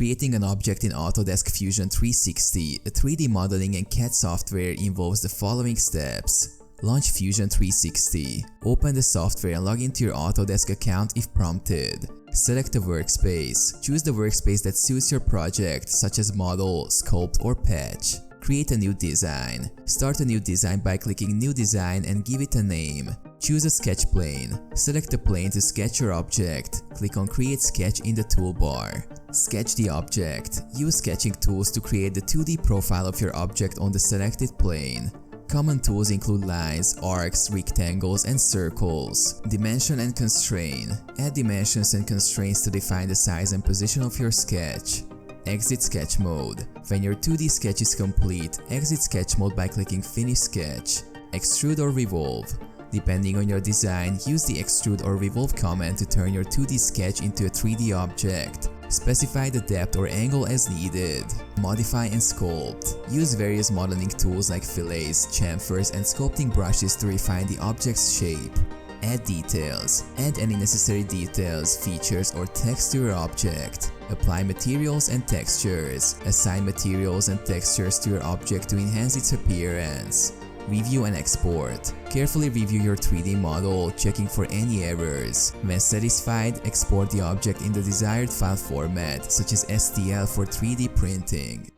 Creating an object in Autodesk Fusion 360, a 3D modeling and CAD software involves the following steps. Launch Fusion 360. Open the software and log into your Autodesk account if prompted. Select a workspace. Choose the workspace that suits your project, such as model, sculpt, or patch. Create a new design. Start a new design by clicking New Design and give it a name. Choose a sketch plane. Select a plane to sketch your object. Click on Create Sketch in the toolbar. Sketch the object. Use sketching tools to create the 2D profile of your object on the selected plane. Common tools include lines, arcs, rectangles, and circles. Dimension and constrain. Add dimensions and constraints to define the size and position of your sketch. Exit sketch mode. When your 2D sketch is complete, exit sketch mode by clicking Finish Sketch. Extrude or revolve. Depending on your design, use the extrude or revolve command to turn your 2D sketch into a 3D object. Specify the depth or angle as needed. Modify and sculpt. Use various modeling tools like fillets, chamfers, and sculpting brushes to refine the object's shape. Add details. Add any necessary details, features, or text to your object. Apply materials and textures. Assign materials and textures to your object to enhance its appearance. Review and export. Carefully review your 3D model, checking for any errors. When satisfied, export the object in the desired file format, such as STL for 3D printing.